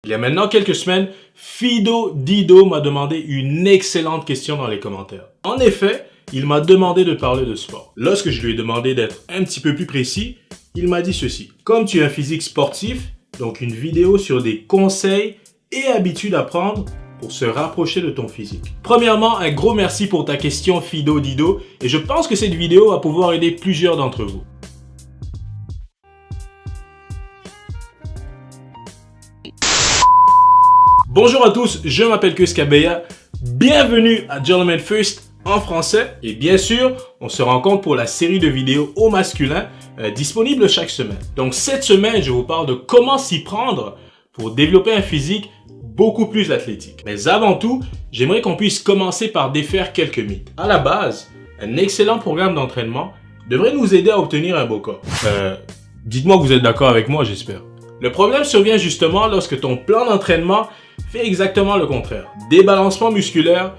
Il y a maintenant quelques semaines, Fido Dido m'a demandé une excellente question dans les commentaires. En effet, il m'a demandé de parler de sport. Lorsque je lui ai demandé d'être un petit peu plus précis, il m'a dit ceci. Comme tu as un physique sportif, donc une vidéo sur des conseils et habitudes à prendre pour se rapprocher de ton physique. Premièrement, un gros merci pour ta question Fido Dido et je pense que cette vidéo va pouvoir aider plusieurs d'entre vous. Bonjour à tous, je m'appelle Chris Kabeya, bienvenue à Gentleman First en français et bien sûr, on se rencontre pour la série de vidéos au masculin disponible chaque semaine. Donc cette semaine, je vous parle de comment s'y prendre pour développer un physique beaucoup plus athlétique. Mais avant tout, j'aimerais qu'on puisse commencer par défaire quelques mythes. À la base, un excellent programme d'entraînement devrait nous aider à obtenir un beau corps. Dites-moi que vous êtes d'accord avec moi, j'espère. Le problème survient justement lorsque ton plan d'entraînement fait exactement le contraire. Débalancement musculaire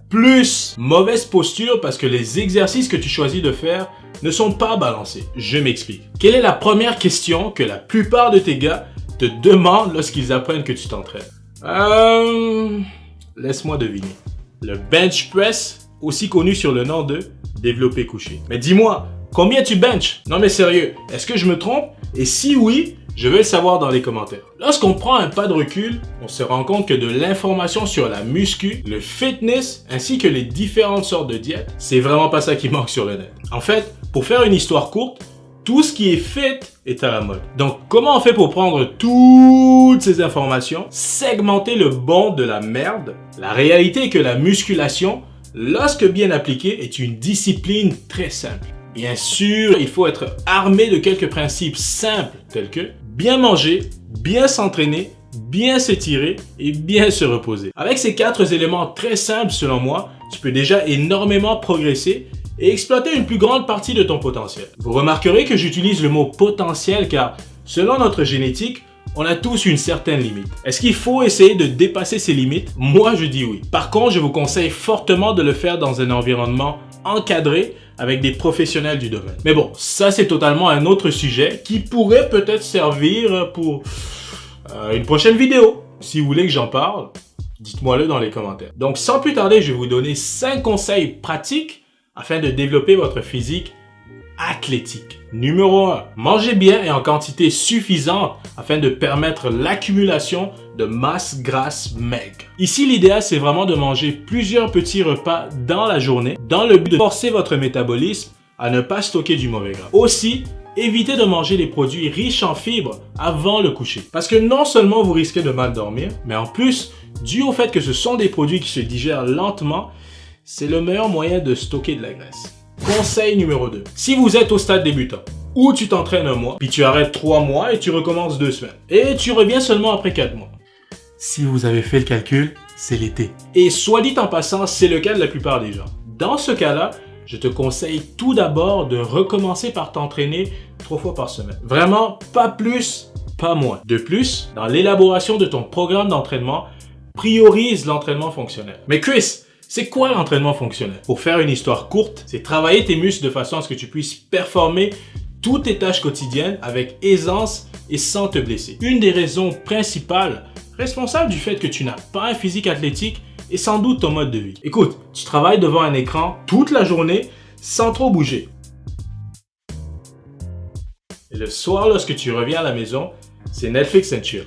plus mauvaise posture parce que les exercices que tu choisis de faire ne sont pas balancés. Je m'explique. Quelle est la première question que la plupart de tes gars te demandent lorsqu'ils apprennent que tu t'entraînes? Laisse-moi deviner. Le bench press, aussi connu sur le nom de développé couché. Mais dis-moi, combien tu benches? Non mais sérieux, est-ce que je me trompe? Et si oui, je veux le savoir dans les commentaires. Lorsqu'on prend un pas de recul, on se rend compte que de l'information sur la muscu, le fitness, ainsi que les différentes sortes de diètes, c'est vraiment pas ça qui manque sur le net. En fait, pour faire une histoire courte, tout ce qui est fit est à la mode. Donc, comment on fait pour prendre toutes ces informations, segmenter le bon de la merde? La réalité est que la musculation, lorsque bien appliquée, est une discipline très simple. Bien sûr, il faut être armé de quelques principes simples tels que bien manger, bien s'entraîner, bien s'étirer et bien se reposer. Avec ces 4 éléments très simples selon moi, tu peux déjà énormément progresser et exploiter une plus grande partie de ton potentiel. Vous remarquerez que j'utilise le mot potentiel car selon notre génétique, on a tous une certaine limite. Est-ce qu'il faut essayer de dépasser ces limites? Moi, je dis oui. Par contre, je vous conseille fortement de le faire dans un environnement encadré avec des professionnels du domaine. Mais bon, ça c'est totalement un autre sujet qui pourrait peut-être servir pour une prochaine vidéo. Si vous voulez que j'en parle, dites-moi-le dans les commentaires. Donc sans plus tarder, je vais vous donner 5 conseils pratiques afin de développer votre physique athlétique. Numéro 1. Mangez bien et en quantité suffisante afin de permettre l'accumulation de masse grasse maigre. Ici, l'idéal, c'est vraiment de manger plusieurs petits repas dans la journée dans le but de forcer votre métabolisme à ne pas stocker du mauvais gras. Aussi, évitez de manger les produits riches en fibres avant le coucher. Parce que non seulement vous risquez de mal dormir, mais en plus, dû au fait que ce sont des produits qui se digèrent lentement, c'est le meilleur moyen de stocker de la graisse. Conseil numéro 2. Si vous êtes au stade débutant, ou tu t'entraînes un mois, puis tu arrêtes 3 mois et tu recommences 2 semaines, et tu reviens seulement après 4 mois. Si vous avez fait le calcul, c'est l'été. Et soit dit en passant, c'est le cas de la plupart des gens. Dans ce cas-là, je te conseille tout d'abord de recommencer par t'entraîner 3 fois par semaine. Vraiment, pas plus, pas moins. De plus, dans l'élaboration de ton programme d'entraînement, priorise l'entraînement fonctionnel. Mais Chris, c'est quoi l'entraînement fonctionnel? Pour faire une histoire courte, c'est travailler tes muscles de façon à ce que tu puisses performer toutes tes tâches quotidiennes avec aisance et sans te blesser. Une des raisons principales responsables du fait que tu n'as pas un physique athlétique est sans doute ton mode de vie. Écoute, tu travailles devant un écran toute la journée sans trop bouger. Et le soir, lorsque tu reviens à la maison, c'est Netflix and chill.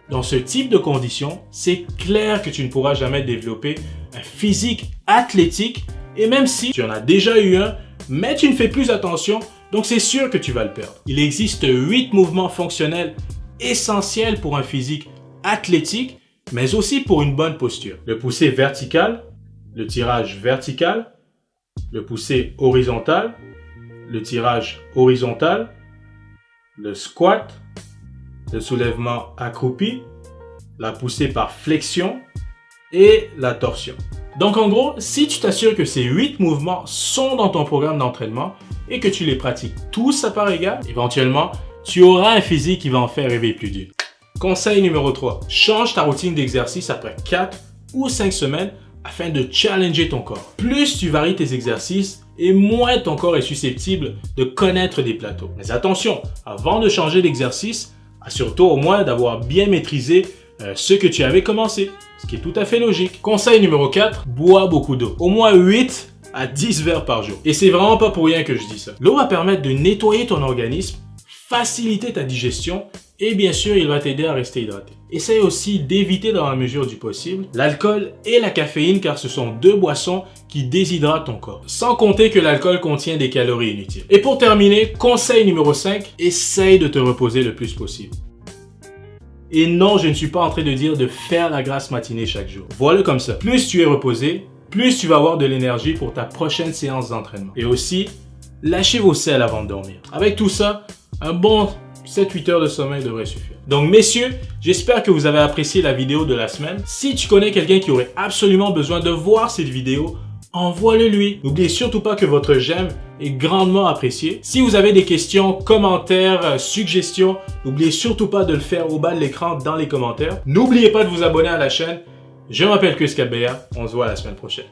Dans ce type de conditions, c'est clair que tu ne pourras jamais développer un physique athlétique et même si tu en as déjà eu un, mais tu ne fais plus attention, donc c'est sûr que tu vas le perdre. Il existe 8 mouvements fonctionnels essentiels pour un physique athlétique, mais aussi pour une bonne posture. Le poussé vertical, le tirage vertical, le poussé horizontal, le tirage horizontal, le squat, le soulèvement accroupi, la poussée par flexion et la torsion. Donc en gros, si tu t'assures que ces 8 mouvements sont dans ton programme d'entraînement et que tu les pratiques tous à part égale, éventuellement, tu auras un physique qui va en faire rêver plus d'une. Conseil numéro 3. Change ta routine d'exercice après 4 ou 5 semaines afin de challenger ton corps. Plus tu varies tes exercices et moins ton corps est susceptible de connaître des plateaux. Mais attention, avant de changer d'exercice, Assure-toi au moins d'avoir bien maîtrisé ce que tu avais commencé, ce qui est tout à fait logique. Conseil numéro 4, bois beaucoup d'eau. Au moins 8 à 10 verres par jour. Et c'est vraiment pas pour rien que je dis ça. L'eau va permettre de nettoyer ton organisme, faciliter ta digestion et bien sûr, il va t'aider à rester hydraté. Essaye aussi d'éviter dans la mesure du possible l'alcool et la caféine car ce sont deux boissons qui déshydratent ton corps. Sans compter que l'alcool contient des calories inutiles. Et pour terminer, conseil numéro 5, essaye de te reposer le plus possible. Et non, je ne suis pas en train de dire de faire la grasse matinée chaque jour. Voilà comme ça. Plus tu es reposé, plus tu vas avoir de l'énergie pour ta prochaine séance d'entraînement. Et aussi, lâchez vos selles avant de dormir. Avec tout ça, un bon 7-8 heures de sommeil devrait suffire. Donc messieurs, j'espère que vous avez apprécié la vidéo de la semaine. Si tu connais quelqu'un qui aurait absolument besoin de voir cette vidéo, envoie-le lui. N'oubliez surtout pas que votre j'aime est grandement apprécié. Si vous avez des questions, commentaires, suggestions, n'oubliez surtout pas de le faire au bas de l'écran dans les commentaires. N'oubliez pas de vous abonner à la chaîne. Je m'appelle Chris Cabella. On se voit la semaine prochaine.